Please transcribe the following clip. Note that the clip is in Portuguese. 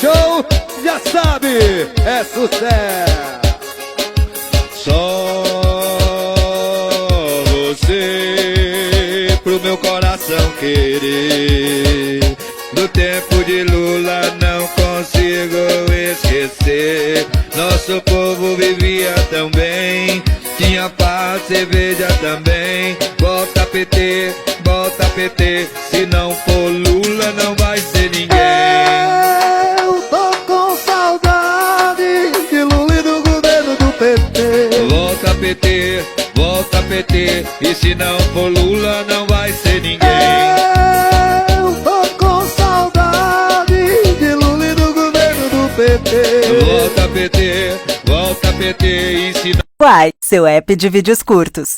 show, já sabe, é sucesso. Só você pro meu coração querer. Do tempo de Lula não consigo esquecer. Nosso povo vivia tão bem, tinha paz, cerveja também. Volta PT, se não for Lula não vai ser ninguém. Eu tô com saudade de Lula e do governo do PT. Volta PT, e se não for Lula não vai ser ninguém. Eu tô com saudade de Lula e do governo do PT. Volta PT, e se não... Uai, seu app de vídeos curtos.